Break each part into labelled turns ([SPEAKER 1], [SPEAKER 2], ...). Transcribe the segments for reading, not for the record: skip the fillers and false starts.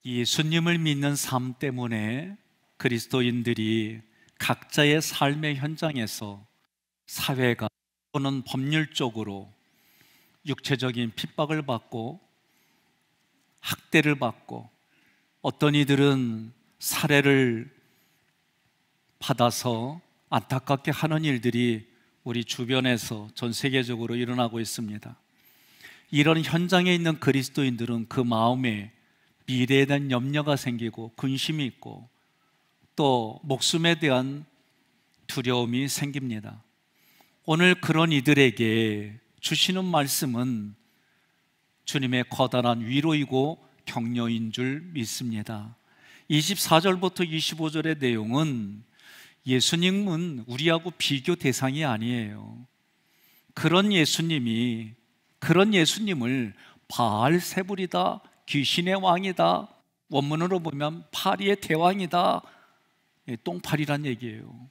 [SPEAKER 1] 예수님을 믿는 삶 때문에 그리스도인들이 각자의 삶의 현장에서 사회가 또는 법률적으로 육체적인 핍박을 받고 학대를 받고 어떤 이들은 살해를 받아서 안타깝게 하는 일들이 우리 주변에서 전 세계적으로 일어나고 있습니다. 이런 현장에 있는 그리스도인들은 그 마음에 미래에 대한 염려가 생기고 근심이 있고 또 목숨에 대한 두려움이 생깁니다. 오늘 그런 이들에게 주시는 말씀은 주님의 커다란 위로이고 격려인 줄 믿습니다. 24절부터 25절의 내용은 예수님은 우리하고 비교 대상이 아니에요. 그런 예수님을 바알세불이다, 귀신의 왕이다, 원문으로 보면 파리의 대왕이다, 똥파리란 얘기예요.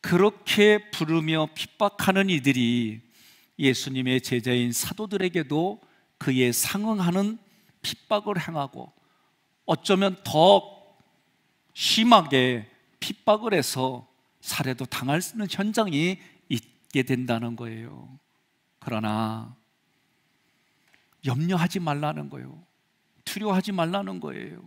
[SPEAKER 1] 그렇게 부르며 핍박하는 이들이 예수님의 제자인 사도들에게도 그에 상응하는 핍박을 행하고 어쩌면 더 심하게 핍박을 해서 살해도 당할 수 있는 현장이 있게 된다는 거예요. 그러나 염려하지 말라는 거예요. 두려워하지 말라는 거예요.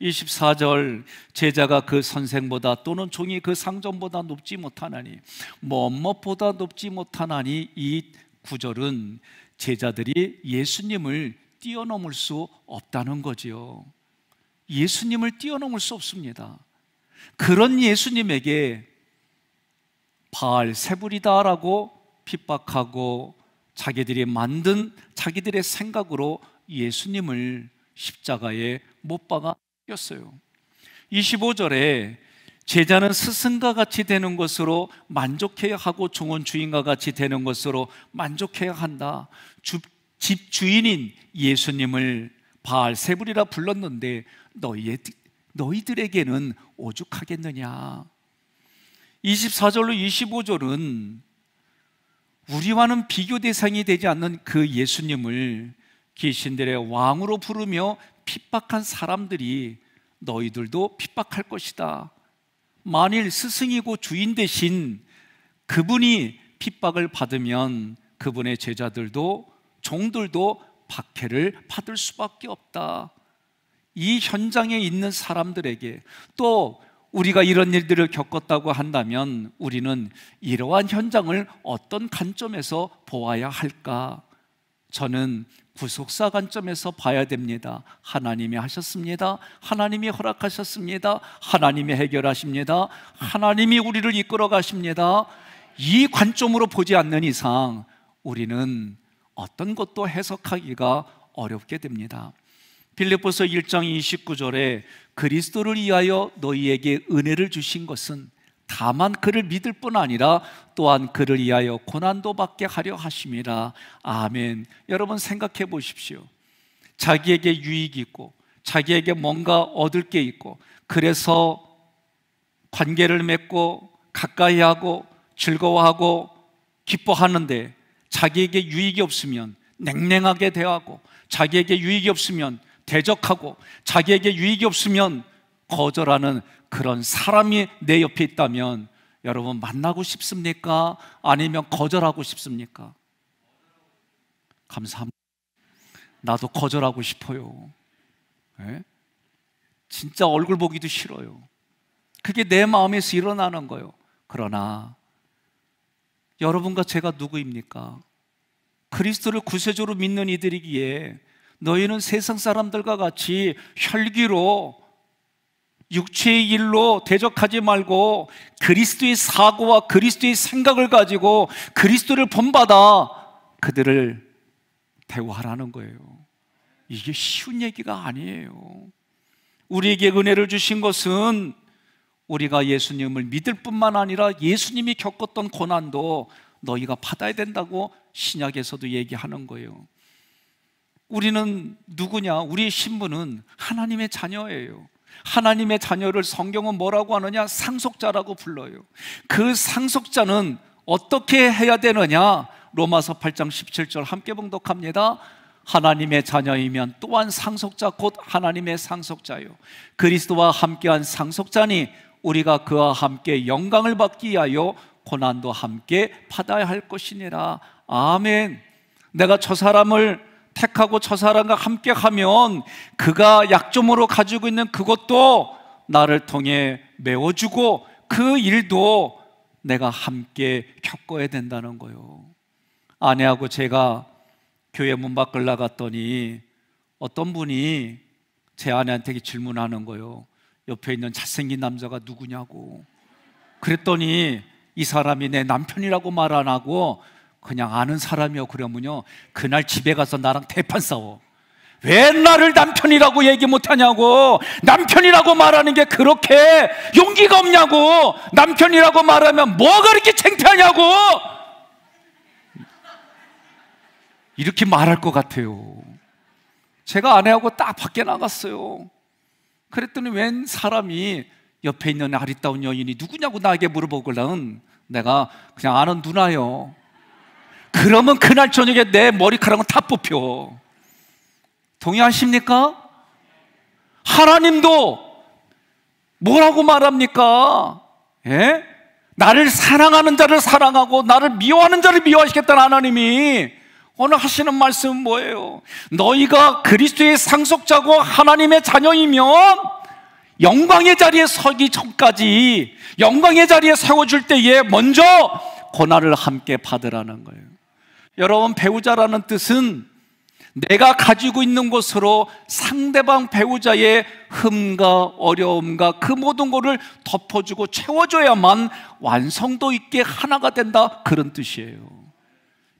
[SPEAKER 1] 24절, 제자가 그 선생보다 또는 종이 그 상전보다 높지 못하나니 무엇보다 높지 못하나니, 이 구절은 제자들이 예수님을 뛰어넘을 수 없다는 거지요. 예수님을 뛰어넘을 수 없습니다. 그런 예수님에게 바알세불이다라고 핍박하고 자기들이 만든 자기들의 생각으로 예수님을 십자가에 못 박아 꼈어요. 25절에 제자는 스승과 같이 되는 것으로 만족해야 하고 종은 주인과 같이 되는 것으로 만족해야 한다. 집 주인인 예수님을 바알세불이라 불렀는데 너희들에게는 오죽하겠느냐. 24절로 25절은 우리와는 비교 대상이 되지 않는 그 예수님을 귀신들의 왕으로 부르며 핍박한 사람들이 너희들도 핍박할 것이다. 만일 스승이고 주인 대신 그분이 핍박을 받으면 그분의 제자들도 종들도 박해를 받을 수밖에 없다. 이 현장에 있는 사람들에게, 또 우리가 이런 일들을 겪었다고 한다면 우리는 이러한 현장을 어떤 관점에서 보아야 할까? 저는 구속사 관점에서 봐야 됩니다. 하나님이 하셨습니다. 하나님이 허락하셨습니다. 하나님이 해결하십니다. 하나님이 우리를 이끌어 가십니다. 이 관점으로 보지 않는 이상 우리는 어떤 것도 해석하기가 어렵게 됩니다. 빌립보서 1장 29절에 그리스도를 위하여 너희에게 은혜를 주신 것은 다만 그를 믿을 뿐 아니라 또한 그를 위하여 고난도 받게 하려 하심이라. 아멘. 여러분 생각해 보십시오. 자기에게 유익이 있고 자기에게 뭔가 얻을 게 있고 그래서 관계를 맺고 가까이 하고 즐거워하고 기뻐하는데 자기에게 유익이 없으면 냉랭하게 대하고 자기에게 유익이 없으면 대적하고 자기에게 유익이 없으면 거절하는 그런 사람이 내 옆에 있다면 여러분 만나고 싶습니까? 아니면 거절하고 싶습니까? 감사합니다. 나도 거절하고 싶어요. 네? 진짜 얼굴 보기도 싫어요. 그게 내 마음에서 일어나는 거예요. 그러나 여러분과 제가 누구입니까? 그리스도를 구세주로 믿는 이들이기에 너희는 세상 사람들과 같이 혈기로 육체의 일로 대적하지 말고 그리스도의 사고와 그리스도의 생각을 가지고 그리스도를 본받아 그들을 대우하라는 거예요. 이게 쉬운 얘기가 아니에요. 우리에게 은혜를 주신 것은 우리가 예수님을 믿을 뿐만 아니라 예수님이 겪었던 고난도 너희가 받아야 된다고 신약에서도 얘기하는 거예요. 우리는 누구냐? 우리의 신분은 하나님의 자녀예요. 하나님의 자녀를 성경은 뭐라고 하느냐? 상속자라고 불러요. 그 상속자는 어떻게 해야 되느냐? 로마서 8장 17절 함께 봉독합니다. 하나님의 자녀이면 또한 상속자 곧 하나님의 상속자요 그리스도와 함께한 상속자니 우리가 그와 함께 영광을 받기 위하여 고난도 함께 받아야 할 것이니라. 아멘. 내가 저 사람을 택하고 저 사람과 함께 하면 그가 약점으로 가지고 있는 그것도 나를 통해 메워주고 그 일도 내가 함께 겪어야 된다는 거예요. 아내하고 제가 교회 문 밖을 나갔더니 어떤 분이 제 아내한테 질문하는 거예요. 옆에 있는 잘생긴 남자가 누구냐고. 그랬더니 이 사람이 내 남편이라고 말 안 하고 그냥 아는 사람이요. 그러면요, 그날 집에 가서 나랑 대판 싸워. 왜 나를 남편이라고 얘기 못하냐고. 남편이라고 말하는 게 그렇게 용기가 없냐고. 남편이라고 말하면 뭐가 그렇게 창피하냐고. 이렇게 말할 것 같아요. 제가 아내하고 딱 밖에 나갔어요. 그랬더니 웬 사람이 옆에 있는 아리따운 여인이 누구냐고 나에게 물어보길래 내가 그냥 아는 누나요. 그러면 그날 저녁에 내 머리카락은 다 뽑혀. 동의하십니까? 하나님도 뭐라고 말합니까? 예? 나를 사랑하는 자를 사랑하고 나를 미워하는 자를 미워하시겠다는 하나님이 오늘 하시는 말씀은 뭐예요? 너희가 그리스도의 상속자고 하나님의 자녀이면 영광의 자리에 서기 전까지, 영광의 자리에 세워줄 때에 먼저 고난을 함께 받으라는 거예요. 여러분, 배우자라는 뜻은 내가 가지고 있는 것으로 상대방 배우자의 흠과 어려움과 그 모든 것을 덮어주고 채워줘야만 완성도 있게 하나가 된다, 그런 뜻이에요.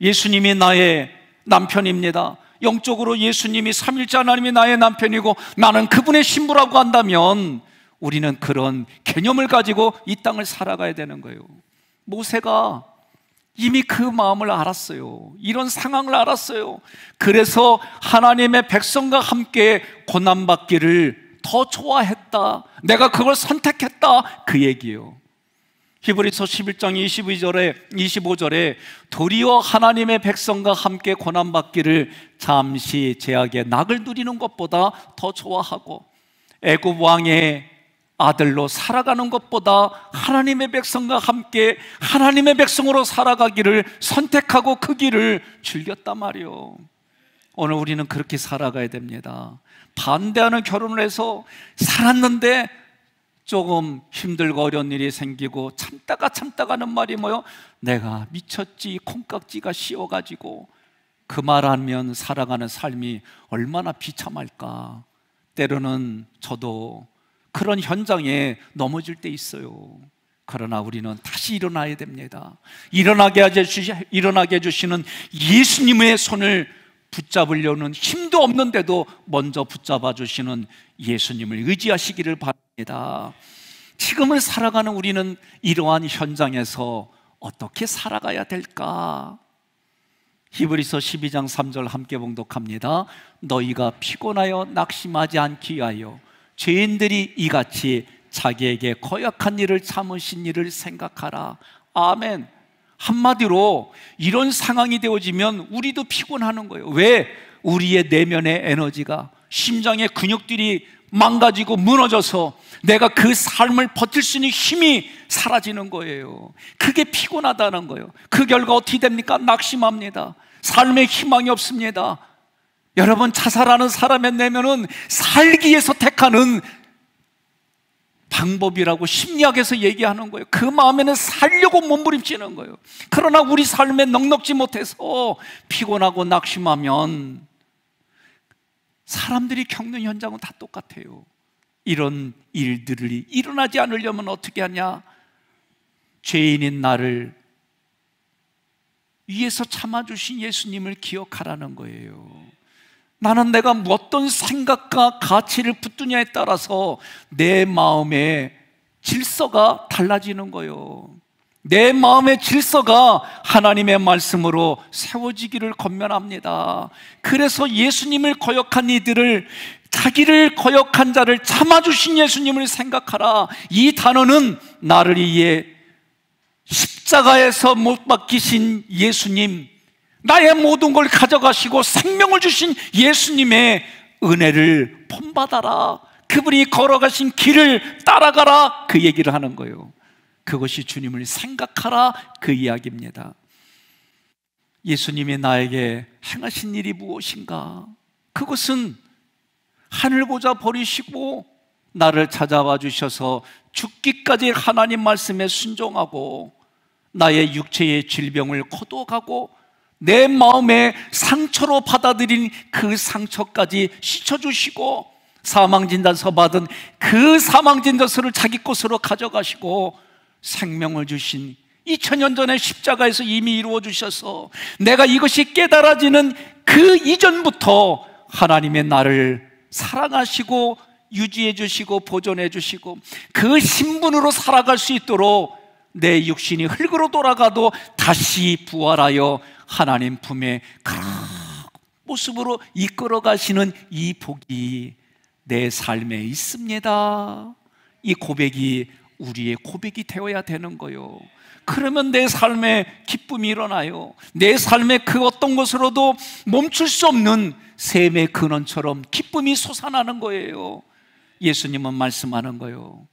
[SPEAKER 1] 예수님이 나의 남편입니다. 영적으로 예수님이 삼위일체 하나님이 나의 남편이고 나는 그분의 신부라고 한다면 우리는 그런 개념을 가지고 이 땅을 살아가야 되는 거예요. 모세가 이미 그 마음을 알았어요. 이런 상황을 알았어요. 그래서 하나님의 백성과 함께 고난받기를 더 좋아했다, 내가 그걸 선택했다, 그 얘기예요. 히브리서 11장 25절에 도리어 하나님의 백성과 함께 고난받기를 잠시 제약의 낙을 누리는 것보다 더 좋아하고 애굽 왕의 아들로 살아가는 것보다 하나님의 백성과 함께 하나님의 백성으로 살아가기를 선택하고 그 길을 즐겼단 말이에요. 오늘 우리는 그렇게 살아가야 됩니다. 반대하는 결혼을 해서 살았는데 조금 힘들고 어려운 일이 생기고 참다가는 말이 뭐요? 내가 미쳤지, 콩깍지가 씌어가지고, 그 말하면 살아가는 삶이 얼마나 비참할까. 때로는 저도 그런 현장에 넘어질 때 있어요. 그러나 우리는 다시 일어나야 됩니다. 일어나게 해주시는 예수님의 손을 붙잡으려는 힘도 없는데도 먼저 붙잡아 주시는 예수님을 의지하시기를 바랍니다. 지금을 살아가는 우리는 이러한 현장에서 어떻게 살아가야 될까? 히브리서 12장 3절 함께 봉독합니다. 너희가 피곤하여 낙심하지 않기 위하여 죄인들이 이같이 자기에게 거역한 일을 참으신 일을 생각하라. 아멘. 한마디로 이런 상황이 되어지면 우리도 피곤하는 거예요. 왜? 우리의 내면의 에너지가, 심장의 근육들이 망가지고 무너져서 내가 그 삶을 버틸 수 있는 힘이 사라지는 거예요. 그게 피곤하다는 거예요. 그 결과 어떻게 됩니까? 낙심합니다. 삶에 희망이 없습니다. 여러분, 자살하는 사람의 내면은 살기 위해서 택하는 방법이라고 심리학에서 얘기하는 거예요. 그 마음에는 살려고 몸부림치는 거예요. 그러나 우리 삶에 넉넉지 못해서 피곤하고 낙심하면 사람들이 겪는 현장은 다 똑같아요. 이런 일들이 일어나지 않으려면 어떻게 하냐? 죄인인 나를 위에서 참아주신 예수님을 기억하라는 거예요. 나는 내가 어떤 생각과 가치를 붙드냐에 따라서 내 마음의 질서가 달라지는 거예요. 내 마음의 질서가 하나님의 말씀으로 세워지기를 권면합니다. 그래서 예수님을 거역한 이들을, 자기를 거역한 자를 참아주신 예수님을 생각하라. 이 단어는 나를 위해 십자가에서 못 박히신 예수님, 나의 모든 걸 가져가시고 생명을 주신 예수님의 은혜를 본받아라. 그분이 걸어가신 길을 따라가라. 그 얘기를 하는 거예요. 그것이 주님을 생각하라, 그 이야기입니다. 예수님이 나에게 행하신 일이 무엇인가? 그것은 하늘 보좌 버리시고 나를 찾아와 주셔서 죽기까지 하나님 말씀에 순종하고 나의 육체의 질병을 거두어가고 내 마음의 상처로 받아들인 그 상처까지 씻어주시고 사망진단서 받은 그 사망진단서를 자기 것으로 가져가시고 생명을 주신 2000년 전에 십자가에서 이미 이루어 주셔서 내가 이것이 깨달아지는 그 이전부터 하나님의 나를 사랑하시고 유지해 주시고 보존해 주시고 그 신분으로 살아갈 수 있도록 내 육신이 흙으로 돌아가도 다시 부활하여 하나님 품에 그런 모습으로 이끌어 가시는 이 복이 내 삶에 있습니다. 이 고백이 우리의 고백이 되어야 되는 거예요. 그러면 내 삶에 기쁨이 일어나요. 내 삶의 그 어떤 것으로도 멈출 수 없는 샘의 근원처럼 기쁨이 솟아나는 거예요. 예수님은 말씀하는 거예요.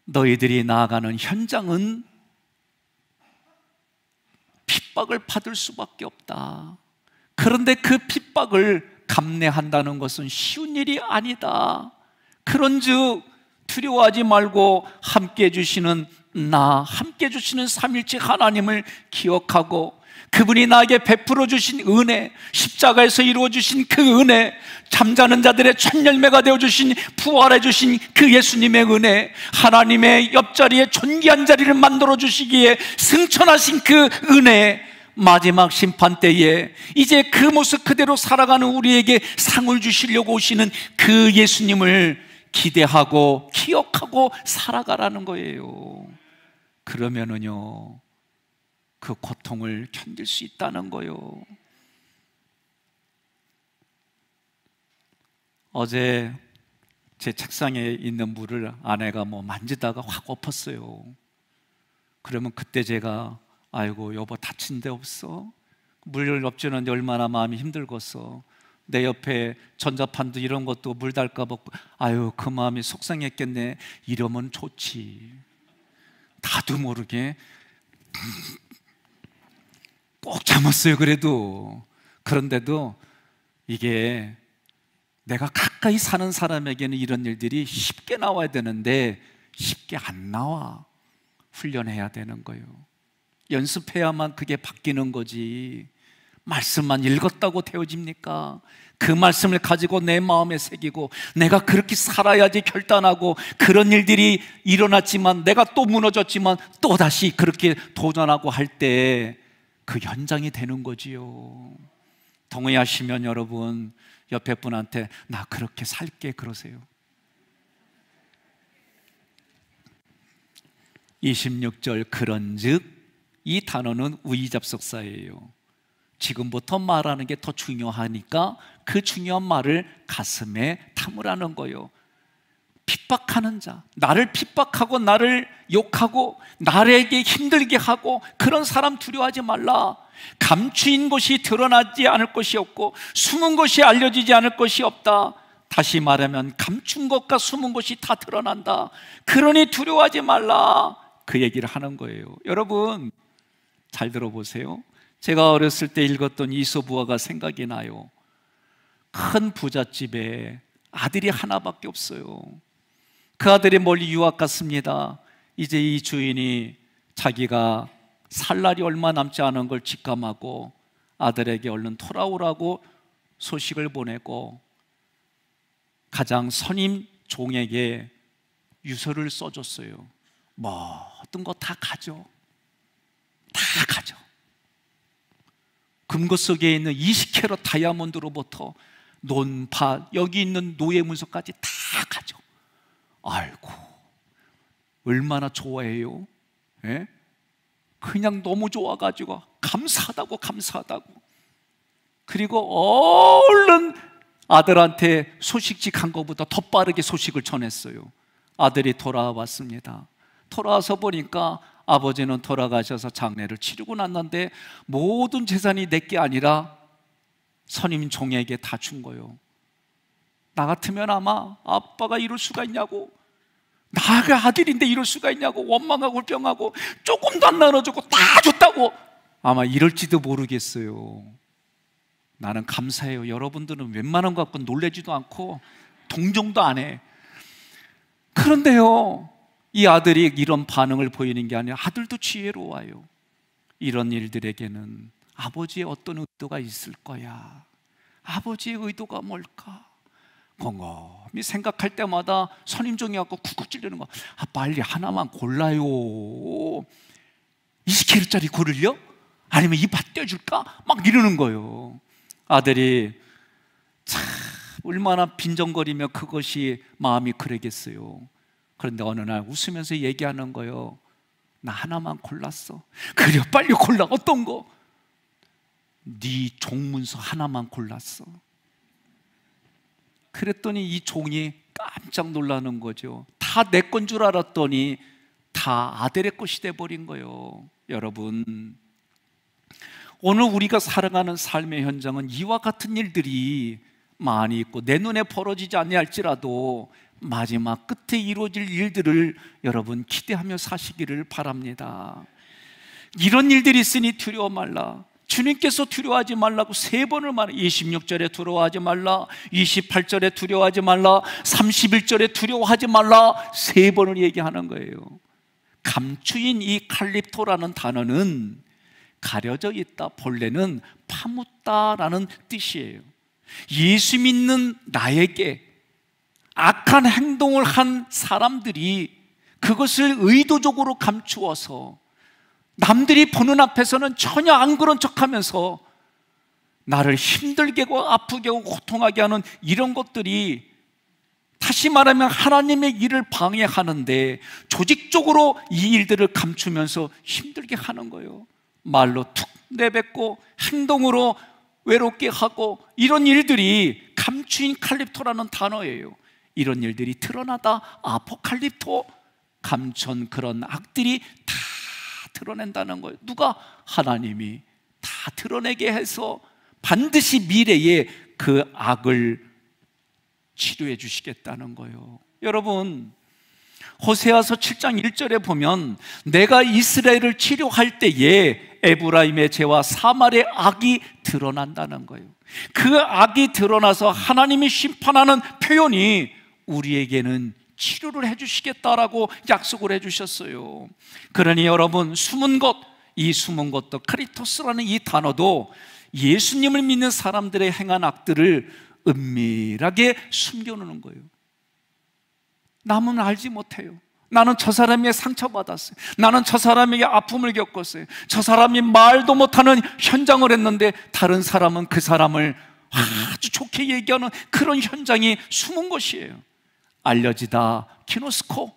[SPEAKER 1] 너희들이 나아가는 현장은 핍박을 받을 수밖에 없다. 그런데 그 핍박을 감내한다는 것은 쉬운 일이 아니다. 그런즉 두려워하지 말고 함께 해주시는 함께 해주시는 삼일째 하나님을 기억하고 그분이 나에게 베풀어 주신 은혜, 십자가에서 이루어 주신 그 은혜, 잠자는 자들의 첫 열매가 되어 주신 부활해 주신 그 예수님의 은혜, 하나님의 옆자리에 존귀한 자리를 만들어 주시기에 승천하신 그 은혜, 마지막 심판 때에 이제 그 모습 그대로 살아가는 우리에게 상을 주시려고 오시는 그 예수님을 기대하고 기억하고 살아가라는 거예요. 그러면은요, 그 고통을 견딜 수 있다는 거예요. 어제 제 책상에 있는 물을 아내가 만지다가 확 엎었어요. 그러면 그때 제가 아이고 여보 다친 데 없어? 물 엎주는데 얼마나 마음이 힘들겠어. 내 옆에 전자판도 이런 것도 물 닳을까 봐 아유 그 마음이 속상했겠네. 이러면 좋지. 나도 모르게 꼭 참았어요. 그런데도 이게 내가 가까이 사는 사람에게는 이런 일들이 쉽게 나와야 되는데 쉽게 안 나와. 훈련해야 되는 거예요. 연습해야만 그게 바뀌는 거지. 말씀만 읽었다고 되어집니까? 그 말씀을 가지고 내 마음에 새기고 내가 그렇게 살아야지 결단하고 그런 일들이 일어났지만 내가 또 무너졌지만 또다시 그렇게 도전하고 할 때 그 현장이 되는 거지요. 동의하시면 여러분 옆에 분한테 나 그렇게 살게 그러세요. 26절 그런즉 이 단어는 우의잡석사예요. 지금부터 말하는 게 더 중요하니까 그 중요한 말을 가슴에 담으라는 거예요. 핍박하는 자, 나를 핍박하고 나를 욕하고 나에게 힘들게 하고 그런 사람 두려워하지 말라. 감추인 것이 드러나지 않을 것이 없고 숨은 것이 알려지지 않을 것이 없다. 다시 말하면 감춘 것과 숨은 것이 다 드러난다. 그러니 두려워하지 말라. 그 얘기를 하는 거예요. 여러분 잘 들어보세요. 제가 어렸을 때 읽었던 이소부화가 생각이 나요. 큰 부잣집에 아들이 하나밖에 없어요. 그 아들이 멀리 유학 갔습니다. 이제 이 주인이 자기가 살 날이 얼마 남지 않은 걸 직감하고 아들에게 얼른 돌아오라고 소식을 보내고 가장 선임 종에게 유서를 써줬어요. 모든 거 다 가져. 다 가져. 금고 속에 있는 20캐럿 다이아몬드로부터 논밭, 여기 있는 노예 문서까지 다 가져. 아이고 얼마나 좋아해요? 예? 그냥 너무 좋아가지고 감사하다고. 그리고 얼른 아들한테 소식지 간 것보다 더 빠르게 소식을 전했어요. 아들이 돌아왔습니다. 돌아와서 보니까 아버지는 돌아가셔서 장례를 치르고 났는데 모든 재산이 내게 아니라 선임 종에게 다 준 거예요. 나 같으면 아마 아빠가 이럴 수가 있냐고, 나가 아들인데 이럴 수가 있냐고 원망하고 병하고 조금도 안 나눠주고 다 줬다고 아마 이럴지도 모르겠어요. 나는 감사해요. 여러분들은 웬만한 것 갖고 놀래지도 않고 동정도 안 해. 그런데요, 이 아들이 이런 반응을 보이는 게 아니라 아들도 지혜로워요. 이런 일들에게는 아버지의 어떤 의도가 있을 거야. 아버지의 의도가 뭘까? 곰곰이 생각할 때마다 선임종이 갖고 쿡쿡 찔리는 거. 빨리 하나만 골라요. 20kg짜리 고를려? 아니면 이 밭 떼어줄까? 막 이러는 거예요. 아들이 참 얼마나 빈정거리며 그것이 마음이 그러겠어요. 그런데 어느 날 웃으면서 얘기하는 거예요. 나 하나만 골랐어. 그래, 빨리 골라. 어떤 거? 네 종문서 하나만 골랐어. 그랬더니 이 종이 깜짝 놀라는 거죠. 다 내 건 줄 알았더니 다 아들의 것이 돼버린 거예요. 여러분, 오늘 우리가 살아가는 삶의 현장은 이와 같은 일들이 많이 있고 내 눈에 벌어지지 아니할지라도 마지막 끝에 이루어질 일들을 여러분 기대하며 사시기를 바랍니다. 이런 일들이 있으니 두려워 말라. 주님께서 두려워하지 말라고 3번을 말해. 26절에 두려워하지 말라, 28절에 두려워하지 말라, 31절에 두려워하지 말라 3번을 얘기하는 거예요. 감추인 이 칼립토라는 단어는 가려져 있다, 본래는 파묻다라는 뜻이에요. 예수 믿는 나에게 악한 행동을 한 사람들이 그것을 의도적으로 감추어서 남들이 보는 앞에서는 전혀 안 그런 척하면서 나를 힘들게 하고 아프게 하고 고통하게 하는 이런 것들이, 다시 말하면 하나님의 일을 방해하는데 조직적으로 이 일들을 감추면서 힘들게 하는 거예요. 말로 툭 내뱉고 행동으로 외롭게 하고, 이런 일들이 감추인 칼립토라는 단어예요. 이런 일들이 드러나다 아포칼립토, 감춘 그런 악들이 다 드러낸다는 거예요. 누가? 하나님이 다 드러내게 해서 반드시 미래에 그 악을 치료해 주시겠다는 거예요. 여러분, 호세아서 7장 1절에 보면 내가 이스라엘을 치료할 때에 에브라임의 죄와 사마리아의 악이 드러난다는 거예요. 그 악이 드러나서 하나님이 심판하는 표현이 우리에게는 치료를 해주시겠다라고 약속을 해주셨어요. 그러니 여러분, 숨은 것, 이 숨은 것도 크리토스라는 이 단어도 예수님을 믿는 사람들의 행한 악들을 은밀하게 숨겨놓는 거예요. 남은 알지 못해요. 나는 저 사람에게 상처받았어요. 나는 저 사람에게 아픔을 겪었어요. 저 사람이 말도 못하는 현장을 했는데 다른 사람은 그 사람을 아주 좋게 얘기하는 그런 현장이 숨은 것이에요. 알려지다 키노스코,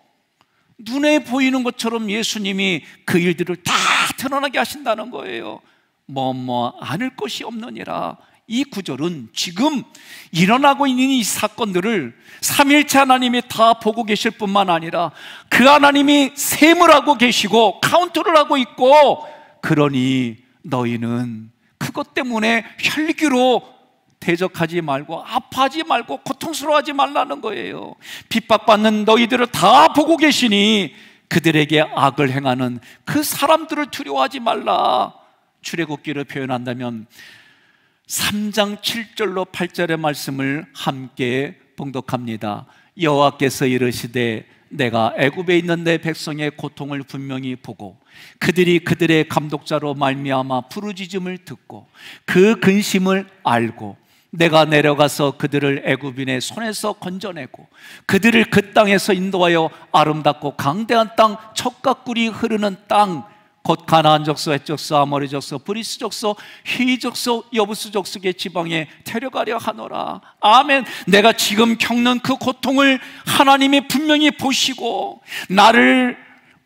[SPEAKER 1] 눈에 보이는 것처럼 예수님이 그 일들을 다 드러나게 하신다는 거예요. 뭐뭐 않을 것이 없느니라. 이 구절은 지금 일어나고 있는 이 사건들을 삼위일체 하나님이 다 보고 계실 뿐만 아니라 그 하나님이 셈을 하고 계시고 카운트를 하고 있고, 그러니 너희는 그것 때문에 혈기로 대적하지 말고 아파하지 말고 고통스러워하지 말라는 거예요. 핍박받는 너희들을 다 보고 계시니 그들에게 악을 행하는 그 사람들을 두려워하지 말라. 출애굽기를 표현한다면 3장 7절로 8절의 말씀을 함께 봉독합니다. 여호와께서 이르시되 내가 애굽에 있는 내 백성의 고통을 분명히 보고 그들이 그들의 감독자로 말미암아 부르짖음을 듣고 그 근심을 알고 내가 내려가서 그들을 애굽인의 손에서 건져내고 그들을 그 땅에서 인도하여 아름답고 강대한 땅, 젖과 꿀이 흐르는 땅, 곧 가나안 족속, 헷 족속, 아모리 족속, 브리스 족속, 히위 족속, 여부스 족속의 지방에 데려가려 하노라. 아멘. 내가 지금 겪는 그 고통을 하나님이 분명히 보시고 나를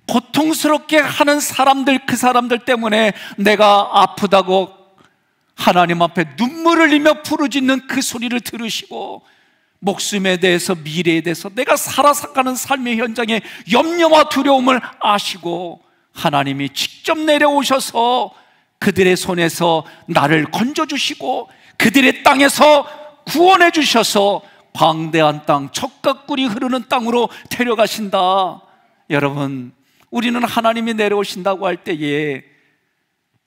[SPEAKER 1] 고통스럽게 하는 사람들, 그 사람들 때문에 내가 아프다고 하나님 앞에 눈물을 흘리며 부르짖는 그 소리를 들으시고 목숨에 대해서, 미래에 대해서, 내가 살아가는 삶의 현장에 염려와 두려움을 아시고 하나님이 직접 내려오셔서 그들의 손에서 나를 건져주시고 그들의 땅에서 구원해 주셔서 광대한 땅, 젖과 꿀이 흐르는 땅으로 데려가신다. 여러분, 우리는 하나님이 내려오신다고 할 때에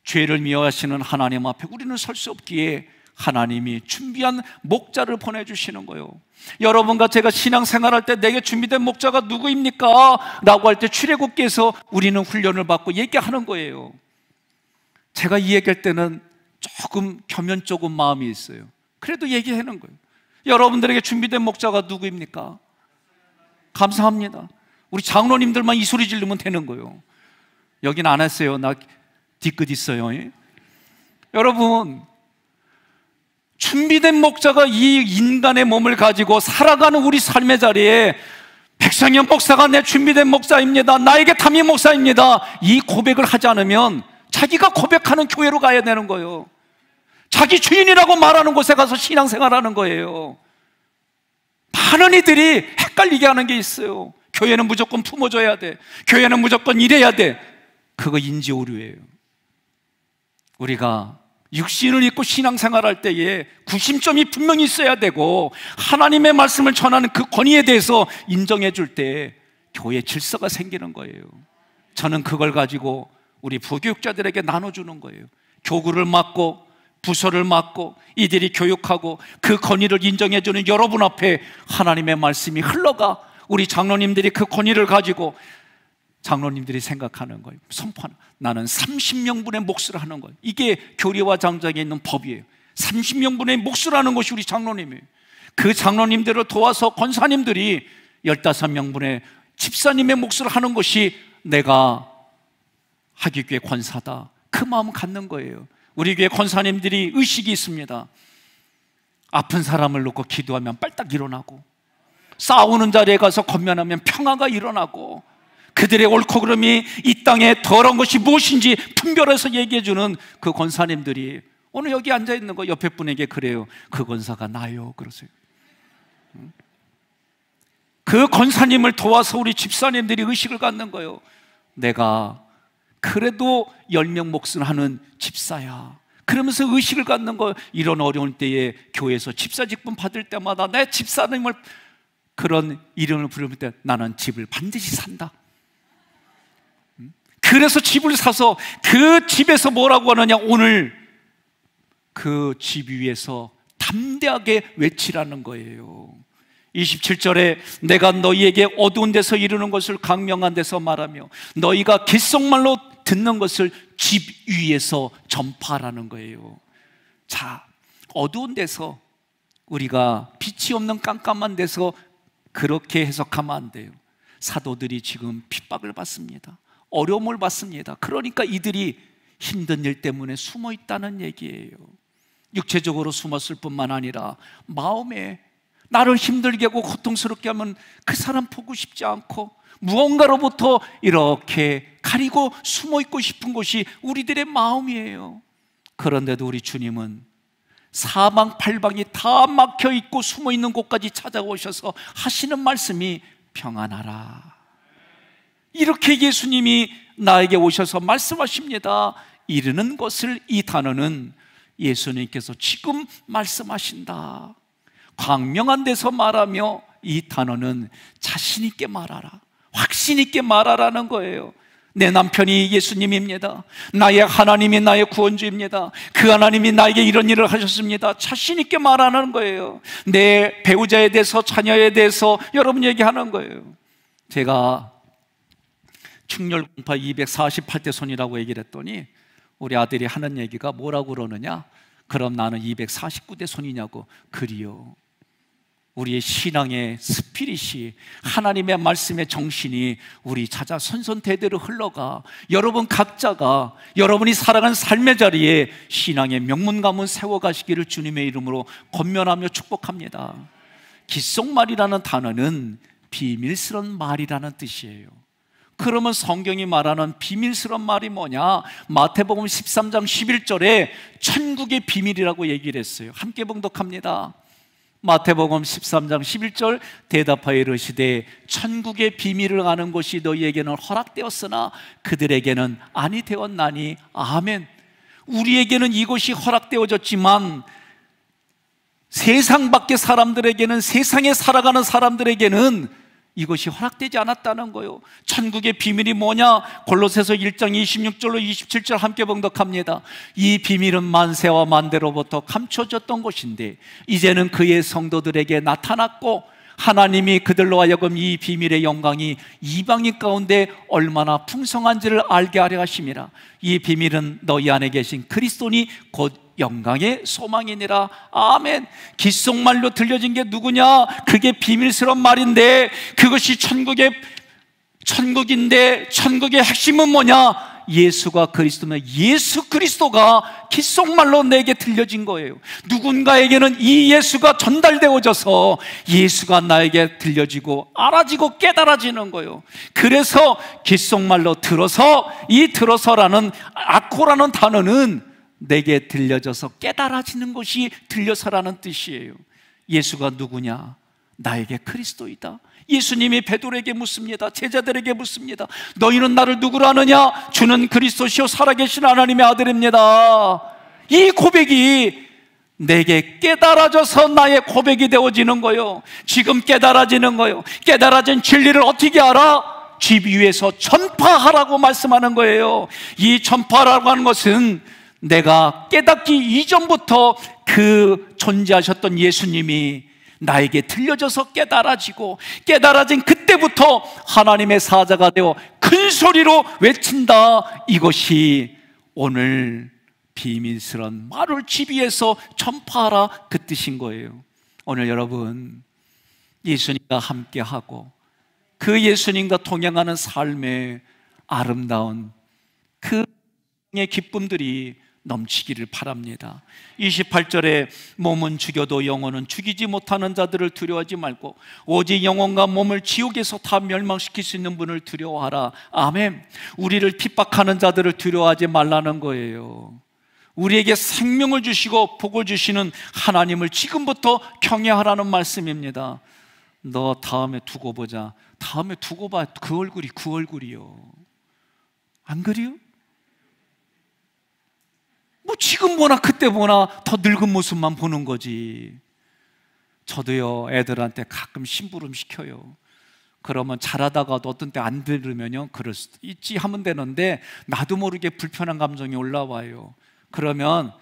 [SPEAKER 1] 죄를 미워하시는 하나님 앞에 우리는 설 수 없기에 하나님이 준비한 목자를 보내주시는 거예요. 여러분과 제가 신앙생활할 때 내게 준비된 목자가 누구입니까? 라고 할 때 출애굽기에서 우리는 훈련을 받고 얘기하는 거예요. 제가 이 얘기할 때는 조금 겸연쩍은 마음이 있어요. 그래도 얘기하는 거예요. 여러분들에게 준비된 목자가 누구입니까? 감사합니다. 우리 장로님들만 이 소리 지르면 되는 거예요. 여긴 안 했어요. 나 뒤끝 있어요. 여러분, 준비된 목자가 이 인간의 몸을 가지고 살아가는 우리 삶의 자리에 백성현 목사가 내 준비된 목사입니다, 나에게 담임 목사입니다, 이 고백을 하지 않으면 자기가 고백하는 교회로 가야 되는 거예요. 자기 주인이라고 말하는 곳에 가서 신앙생활하는 거예요. 많은 이들이 헷갈리게 하는 게 있어요. 교회는 무조건 품어줘야 돼, 교회는 무조건 이래야 돼. 그거 인지오류예요. 우리가 육신을 입고 신앙생활할 때에 구심점이 분명히 있어야 되고 하나님의 말씀을 전하는 그 권위에 대해서 인정해 줄 때 교회 질서가 생기는 거예요. 저는 그걸 가지고 우리 부교육자들에게 나눠주는 거예요. 교구를 맡고 부서를 맡고 이들이 교육하고 그 권위를 인정해 주는 여러분 앞에 하나님의 말씀이 흘러가 우리 장로님들이 그 권위를 가지고 장로님들이 생각하는 거예요. 선포하는, 나는 30명분의 몫을 하는 거예요. 이게 교리와 장작에 있는 법이에요. 30명분의 몫을 하는 것이 우리 장로님이에요. 그 장로님들을 도와서 권사님들이 15명분의 집사님의 몫을 하는 것이 내가 하기교회 권사다, 그 마음 갖는 거예요. 우리 교회 권사님들이 의식이 있습니다. 아픈 사람을 놓고 기도하면 빨딱 일어나고, 싸우는 자리에 가서 권면하면 평화가 일어나고, 그들의 옳고 그름이 이 땅에 더러운 것이 무엇인지 분별해서 얘기해주는 그 권사님들이 오늘 여기 앉아있는 거 옆에 분에게 그래요. 그 권사가 나요, 그러세요. 그 권사님을 도와서 우리 집사님들이 의식을 갖는 거예요. 내가 그래도 10명 몫을 하는 집사야, 그러면서 의식을 갖는 거. 이런 어려운 때에 교회에서 집사 직분 받을 때마다 내 집사님을 그런 이름을 부를 때 나는 집을 반드시 산다. 그래서 집을 사서 그 집에서 뭐라고 하느냐, 오늘 그 집 위에서 담대하게 외치라는 거예요. 27절에 내가 너희에게 어두운 데서 이루는 것을 강명한 데서 말하며 너희가 귓속말로 듣는 것을 집 위에서 전파하라는 거예요. 자, 어두운 데서, 우리가 빛이 없는 깜깜한 데서 그렇게 해석하면 안 돼요. 사도들이 지금 핍박을 받습니다. 어려움을 받습니다. 그러니까 이들이 힘든 일 때문에 숨어 있다는 얘기예요. 육체적으로 숨었을 뿐만 아니라 마음에 나를 힘들게 하고 고통스럽게 하면 그 사람 보고 싶지 않고 무언가로부터 이렇게 가리고 숨어 있고 싶은 것이 우리들의 마음이에요. 그런데도 우리 주님은 사방팔방이 다 막혀 있고 숨어 있는 곳까지 찾아오셔서 하시는 말씀이 평안하라. 이렇게 예수님이 나에게 오셔서 말씀하십니다. 이르는 것을, 이 단어는 예수님께서 지금 말씀하신다. 광명한 데서 말하며, 이 단어는 자신 있게 말하라, 확신 있게 말하라는 거예요. 내 남편이 예수님입니다. 나의 하나님이 나의 구원주입니다. 그 하나님이 나에게 이런 일을 하셨습니다. 자신 있게 말하는 거예요. 내 배우자에 대해서, 자녀에 대해서 여러분 얘기하는 거예요. 제가 충렬공파 248대 손이라고 얘기를 했더니 우리 아들이 하는 얘기가 뭐라고 그러느냐, 그럼 나는 249대 손이냐고. 그리요, 우리의 신앙의 스피릿이, 하나님의 말씀의 정신이 우리 찾아 선선대대로 흘러가 여러분 각자가 여러분이 살아가는 삶의 자리에 신앙의 명문 가문 세워가시기를 주님의 이름으로 권면하며 축복합니다. 귓속말이라는 단어는 비밀스러운 말이라는 뜻이에요. 그러면 성경이 말하는 비밀스러운 말이 뭐냐? 마태복음 13장 11절에 천국의 비밀이라고 얘기를 했어요. 함께 봉독합니다. 마태복음 13장 11절 대답하여 이르시되 천국의 비밀을 아는 것이 너희에게는 허락되었으나 그들에게는 아니 되었나니. 아멘. 우리에게는 이것이 허락되어졌지만 세상 밖의 사람들에게는, 세상에 살아가는 사람들에게는 이것이 허락되지 않았다는 거예요. 천국의 비밀이 뭐냐? 골로새서 1장 26절로 27절 함께 봉독합니다. 이 비밀은 만세와 만대로부터 감춰졌던 것인데 이제는 그의 성도들에게 나타났고 하나님이 그들로 하여금 이 비밀의 영광이 이방인 가운데 얼마나 풍성한지를 알게 하려 하심이라. 이 비밀은 너희 안에 계신 그리스도니 곧 영광의 소망이니라. 아멘. 귓속말로 들려진 게 누구냐? 그게 비밀스러운 말인데 그것이 천국인데 천국의 핵심은 뭐냐? 예수가 그리스도면 예수 그리스도가 귓속말로 내게 들려진 거예요. 누군가에게는 이 예수가 전달되어져서 예수가 나에게 들려지고 알아지고 깨달아지는 거예요. 그래서 귓속말로 들어서, 이 들어서라는 아코라는 단어는 내게 들려져서 깨달아지는 것이 들려서라는 뜻이에요. 예수가 누구냐? 나에게 그리스도이다. 예수님이 베드로에게 묻습니다. 제자들에게 묻습니다. 너희는 나를 누구로 아느냐? 주는 그리스도시요 살아계신 하나님의 아들입니다. 이 고백이 내게 깨달아져서 나의 고백이 되어지는 거예요. 지금 깨달아지는 거예요. 깨달아진 진리를 어떻게 알아? 집 위에서 전파하라고 말씀하는 거예요. 이 전파라고 하는 것은 내가 깨닫기 이전부터 그 존재하셨던 예수님이 나에게 들려져서 깨달아지고, 깨달아진 그때부터 하나님의 사자가 되어 큰 소리로 외친다. 이것이 오늘 비밀스러운 말을 집 위에서 전파하라, 그 뜻인 거예요. 오늘 여러분 예수님과 함께하고 그 예수님과 동행하는 삶의 아름다운 그 기쁨들이 넘치기를 바랍니다. 28절에 몸은 죽여도 영혼은 죽이지 못하는 자들을 두려워하지 말고 오직 영혼과 몸을 지옥에서 다 멸망시킬 수 있는 분을 두려워하라. 아멘. 우리를 핍박하는 자들을 두려워하지 말라는 거예요. 우리에게 생명을 주시고 복을 주시는 하나님을 지금부터 경외하라는 말씀입니다. 너 다음에 두고 보자. 다음에 두고 봐. 그 얼굴이요. 안 그래요? 뭐 지금 보나 그때 보나 더 늙은 모습만 보는 거지. 저도요, 애들한테 가끔 심부름 시켜요. 그러면 잘하다가도 어떤 때 안 들으면요, 그럴 수도 있지 하면 되는데 나도 모르게 불편한 감정이 올라와요. 그러면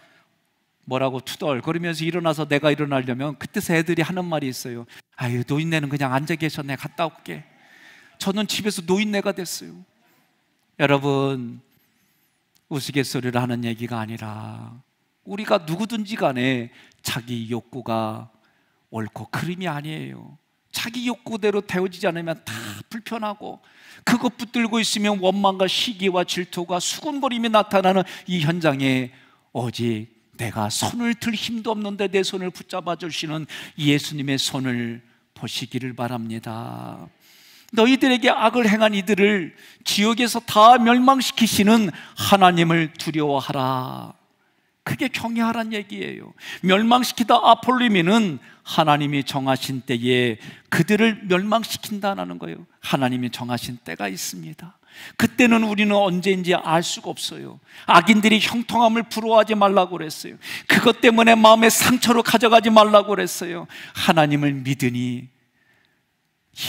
[SPEAKER 1] 뭐라고 투덜거리면서 일어나서 내가 일어나려면 그때서 애들이 하는 말이 있어요. 아유, 노인네는 그냥 앉아 계셔, 내가 갔다 올게. 저는 집에서 노인네가 됐어요. 여러분, 우스갯소리를 하는 얘기가 아니라 우리가 누구든지 간에 자기 욕구가 옳고 그름이 아니에요. 자기 욕구대로 되어지지 않으면 다 불편하고, 그것 붙들고 있으면 원망과 시기와 질투가 수군거림이 나타나는 이 현장에 오직 내가 손을 들 힘도 없는데 내 손을 붙잡아 주시는 예수님의 손을 보시기를 바랍니다. 너희들에게 악을 행한 이들을 지옥에서 다 멸망시키시는 하나님을 두려워하라. 그게 경외하란 얘기예요. 멸망시키다 아폴리미는 하나님이 정하신 때에 그들을 멸망시킨다는 거예요. 하나님이 정하신 때가 있습니다. 그때는 우리는 언제인지 알 수가 없어요. 악인들이 형통함을 부러워하지 말라고 그랬어요. 그것 때문에 마음의 상처로 가져가지 말라고 그랬어요. 하나님을 믿으니,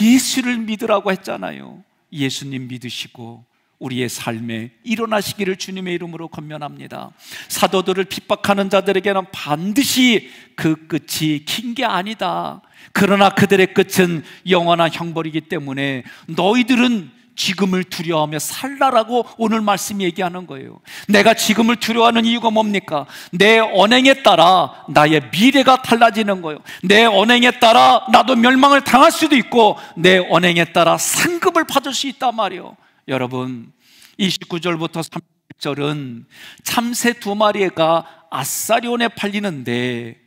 [SPEAKER 1] 예수를 믿으라고 했잖아요. 예수님 믿으시고 우리의 삶에 일어나시기를 주님의 이름으로 권면합니다. 사도들을 핍박하는 자들에게는 반드시 그 끝이 긴 게 아니다. 그러나 그들의 끝은 영원한 형벌이기 때문에 너희들은 지금을 두려워하며 살라라고 오늘 말씀이 얘기하는 거예요. 내가 지금을 두려워하는 이유가 뭡니까? 내 언행에 따라 나의 미래가 달라지는 거예요. 내 언행에 따라 나도 멸망을 당할 수도 있고 내 언행에 따라 상급을 받을 수 있단 말이에요. 여러분, 29절부터 30절은 참새 2마리가 아사리온에 팔리는데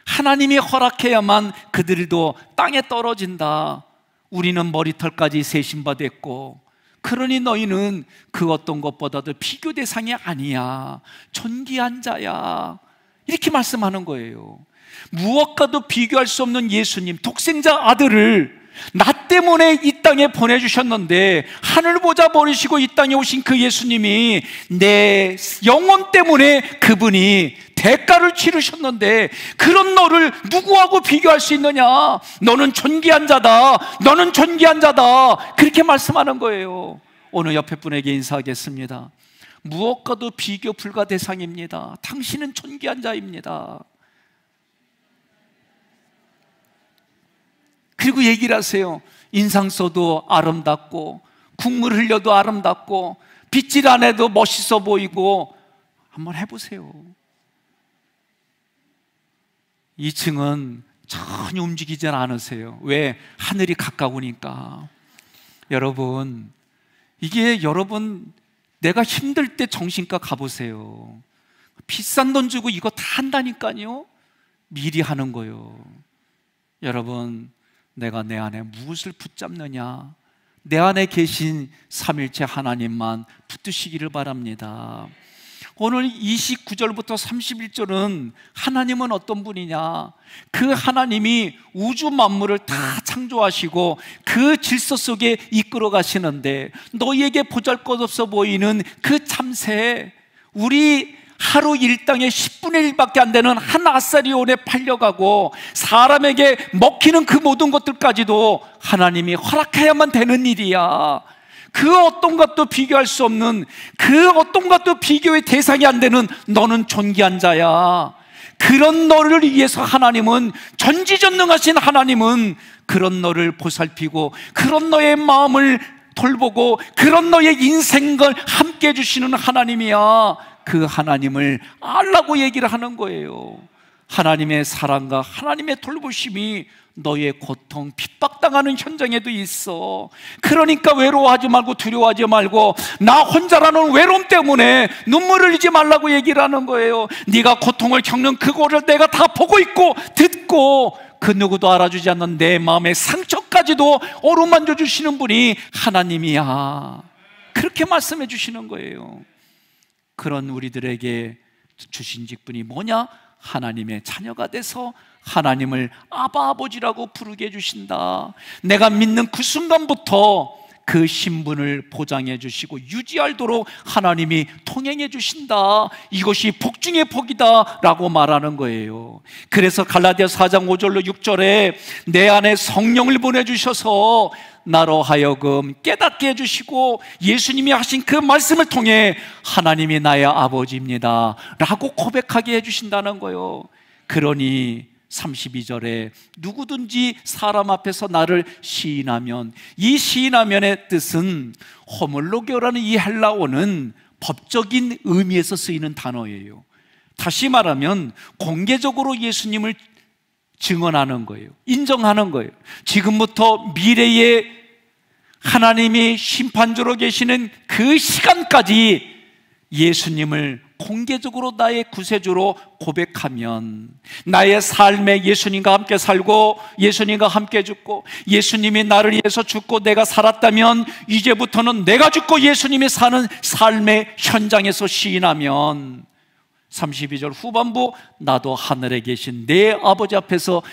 [SPEAKER 1] 하나님이 허락해야만 그들도 땅에 떨어진다. 우리는 머리털까지 세신받았고 그러니 너희는 그 어떤 것보다도 비교 대상이 아니야. 존귀한 자야. 이렇게 말씀하는 거예요. 무엇과도 비교할 수 없는 예수님, 독생자 아들을 나 때문에 이 땅에 보내주셨는데, 하늘 보자 버리시고 이 땅에 오신 그 예수님이 내 영혼 때문에 그분이 대가를 치르셨는데, 그런 너를 누구하고 비교할 수 있느냐? 너는 존귀한 자다, 너는 존귀한 자다, 그렇게 말씀하는 거예요. 오늘 옆에 분에게 인사하겠습니다. 무엇과도 비교 불가 대상입니다. 당신은 존귀한 자입니다. 그리고 얘기를 하세요. 인상 써도 아름답고, 국물 흘려도 아름답고, 빗질 안 해도 멋있어 보이고. 한번 해보세요. 2층은 전혀 움직이지 않으세요. 왜? 하늘이 가까우니까. 여러분, 이게 여러분, 내가 힘들 때 정신과 가보세요. 비싼 돈 주고 이거 다 한다니까요. 미리 하는 거예요. 여러분, 내가 내 안에 무엇을 붙잡느냐? 내 안에 계신 삼일체 하나님만 붙드시기를 바랍니다. 오늘 29절부터 31절은 하나님은 어떤 분이냐? 그 하나님이 우주 만물을 다 창조하시고 그 질서 속에 이끌어 가시는데, 너희에게 보잘것없어 보이는 그 참새, 우리 하루 일당의 10분의 1밖에 안 되는 한 아사리온에 팔려가고 사람에게 먹히는 그 모든 것들까지도 하나님이 허락해야만 되는 일이야. 그 어떤 것도 비교할 수 없는, 그 어떤 것도 비교의 대상이 안 되는 너는 존귀한 자야. 그런 너를 위해서 하나님은, 전지전능하신 하나님은 그런 너를 보살피고, 그런 너의 마음을 돌보고, 그런 너의 인생을 함께 해주시는 하나님이야. 그 하나님을 알라고 얘기를 하는 거예요. 하나님의 사랑과 하나님의 돌보심이 너의 고통, 핍박당하는 현장에도 있어. 그러니까 외로워하지 말고 두려워하지 말고, 나 혼자라는 외로움 때문에 눈물을 흘리지 말라고 얘기를 하는 거예요. 네가 고통을 겪는 그거를 내가 다 보고 있고 듣고, 그 누구도 알아주지 않는 내 마음의 상처까지도 어루만져 주시는 분이 하나님이야. 그렇게 말씀해 주시는 거예요. 그런 우리들에게 주신 직분이 뭐냐? 하나님의 자녀가 돼서 하나님을 아바 아버지라고 부르게 해주신다. 내가 믿는 그 순간부터 그 신분을 보장해 주시고 유지하도록 하나님이 통행해 주신다. 이것이 복 중의 복이다 라고 말하는 거예요. 그래서 갈라디아 4장 5절로 6절에 내 안에 성령을 보내주셔서 나로 하여금 깨닫게 해주시고, 예수님이 하신 그 말씀을 통해 하나님이 나의 아버지입니다 라고 고백하게 해주신다는 거예요. 그러니 32절에 누구든지 사람 앞에서 나를 시인하면, 이 시인하면의 뜻은 호몰로게오라는 이 헬라어는 법적인 의미에서 쓰이는 단어예요. 다시 말하면 공개적으로 예수님을 증언하는 거예요. 인정하는 거예요. 지금부터 미래에 하나님이 심판주로 계시는 그 시간까지 예수님을 공개적으로 나의 구세주로 고백하면, 나의 삶에 예수님과 함께 살고 예수님과 함께 죽고, 예수님이 나를 위해서 죽고 내가 살았다면 이제부터는 내가 죽고 예수님이 사는 삶의 현장에서 시인하면, 32절 후반부, 나도 하늘에 계신 내 아버지 앞에서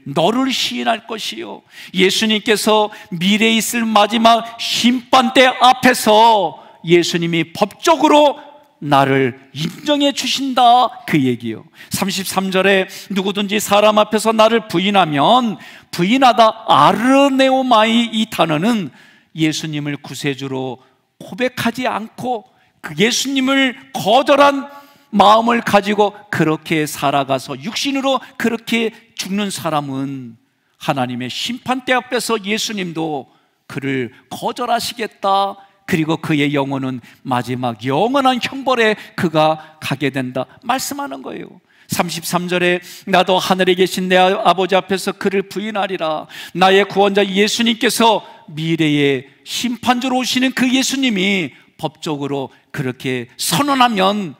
[SPEAKER 1] 너를 시인할 것이요. 예수님께서 미래에 있을 마지막 심판대 앞에서 예수님이 법적으로 나를 인정해 주신다, 그 얘기요. 33절에 누구든지 사람 앞에서 나를 부인하면, 부인하다, 아르네오마이, 이 단어는 예수님을 구세주로 고백하지 않고 그 예수님을 거절한 마음을 가지고 그렇게 살아가서 육신으로 그렇게 죽는 사람은 하나님의 심판대 앞에서 예수님도 그를 거절하시겠다. 그리고 그의 영혼은 마지막 영원한 형벌에 그가 가게 된다 말씀하는 거예요. 33절에 나도 하늘에 계신 내 아버지 앞에서 그를 부인하리라. 나의 구원자 예수님께서 미래의 심판주로 오시는 그 예수님이 법적으로 그렇게 선언하면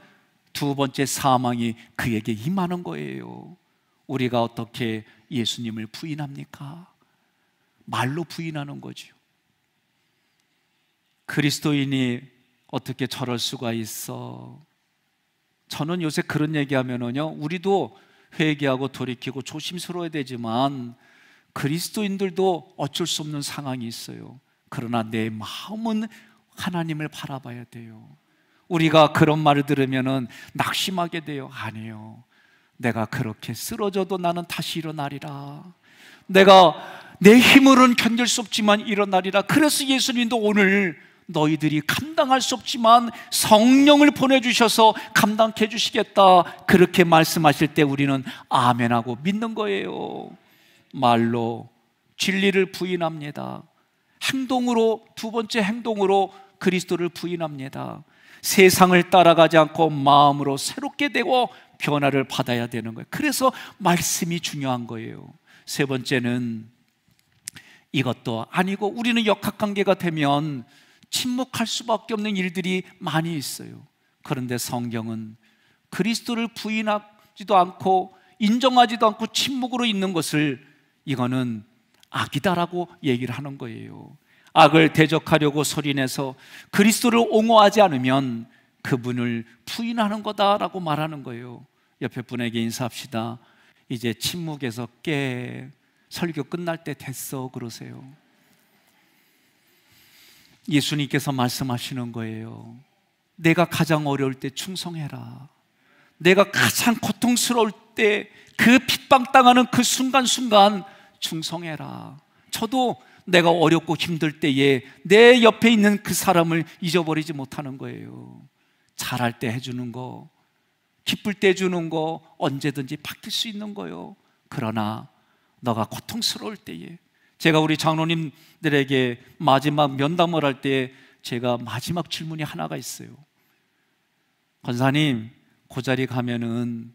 [SPEAKER 1] 두 번째 사망이 그에게 임하는 거예요. 우리가 어떻게 예수님을 부인합니까? 말로 부인하는 거죠. 그리스도인이 어떻게 저럴 수가 있어? 저는 요새 그런 얘기하면은요, 우리도 회개하고 돌이키고 조심스러워야 되지만 그리스도인들도 어쩔 수 없는 상황이 있어요. 그러나 내 마음은 하나님을 바라봐야 돼요. 우리가 그런 말을 들으면 낙심하게 돼요. 아니에요. 내가 그렇게 쓰러져도 나는 다시 일어나리라. 내가 내 힘으로는 견딜 수 없지만 일어나리라. 그래서 예수님도 오늘 너희들이 감당할 수 없지만 성령을 보내주셔서 감당해 주시겠다, 그렇게 말씀하실 때 우리는 아멘하고 믿는 거예요. 말로 진리를 부인합니다. 행동으로, 두 번째 행동으로 그리스도를 부인합니다. 세상을 따라가지 않고 마음으로 새롭게 되고 변화를 받아야 되는 거예요. 그래서 말씀이 중요한 거예요. 세 번째는 이것도 아니고, 우리는 역학관계가 되면 침묵할 수밖에 없는 일들이 많이 있어요. 그런데 성경은 그리스도를 부인하지도 않고 인정하지도 않고 침묵으로 있는 것을, 이거는 악이다라고 얘기를 하는 거예요. 악을 대적하려고 소리내서 그리스도를 옹호하지 않으면 그분을 부인하는 거다라고 말하는 거예요. 옆에 분에게 인사합시다. 이제 침묵에서 깨, 설교 끝날 때 됐어 그러세요. 예수님께서 말씀하시는 거예요. 내가 가장 어려울 때 충성해라. 내가 가장 고통스러울 때, 그 핍박당하는 그 순간순간 충성해라. 저도 내가 어렵고 힘들 때에 내 옆에 있는 그 사람을 잊어버리지 못하는 거예요. 잘할 때 해주는 거, 기쁠 때 해주는 거 언제든지 바뀔 수 있는 거예요. 그러나 너가 고통스러울 때에, 제가 우리 장로님들에게 마지막 면담을 할 때 제가 마지막 질문이 하나가 있어요. 권사님, 그 자리 가면은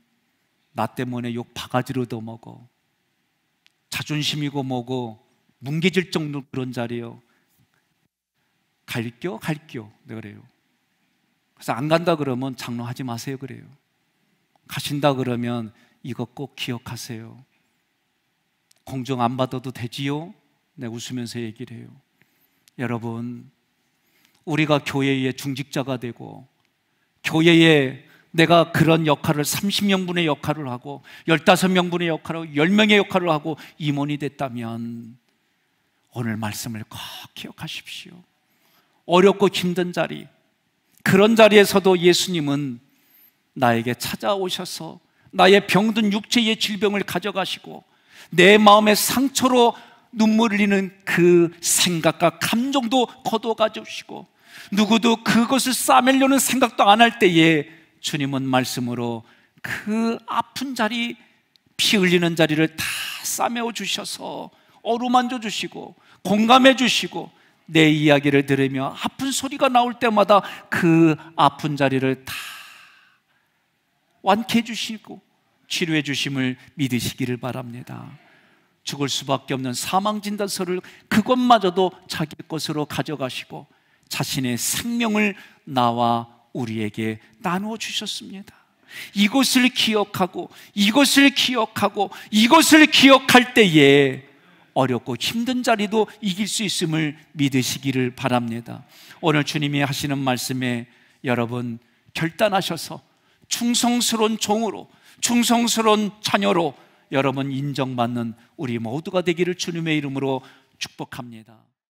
[SPEAKER 1] 나 때문에 욕 바가지로 더 먹어, 자존심이고 뭐고 뭉개질 정도 그런 자리요. 갈겨? 내가 그래요. 그래서 안 간다 그러면 장로 하지 마세요 그래요. 가신다 그러면 이거 꼭 기억하세요. 공정 안 받아도 되지요? 네, 웃으면서 얘기를 해요. 여러분, 우리가 교회의 중직자가 되고 교회에 내가 그런 역할을 30명분의 역할을 하고 15명분의 역할을 하고 10명의 역할을 하고 임원이 됐다면 오늘 말씀을 꼭 기억하십시오. 어렵고 힘든 자리, 그런 자리에서도 예수님은 나에게 찾아오셔서 나의 병든 육체의 질병을 가져가시고 내 마음의 상처로 눈물 흘리는 그 생각과 감정도 거둬가 주시고, 누구도 그것을 싸매려는 생각도 안 할 때에 주님은 말씀으로 그 아픈 자리, 피 흘리는 자리를 다 싸매어 주셔서 어루만져 주시고 공감해 주시고, 내 이야기를 들으며 아픈 소리가 나올 때마다 그 아픈 자리를 다 완쾌해 주시고 치료해 주심을 믿으시기를 바랍니다. 죽을 수밖에 없는 사망진단서를, 그것마저도 자기 것으로 가져가시고 자신의 생명을 나와 우리에게 나누어 주셨습니다. 이것을 기억하고 이것을 기억할 때에 어렵고 힘든 자리도 이길 수 있음을 믿으시기를 바랍니다. 오늘 주님이 하시는 말씀에 여러분 결단하셔서 충성스러운 종으로, 충성스러운 자녀로 여러분 인정받는 우리 모두가 되기를 주님의 이름으로 축복합니다.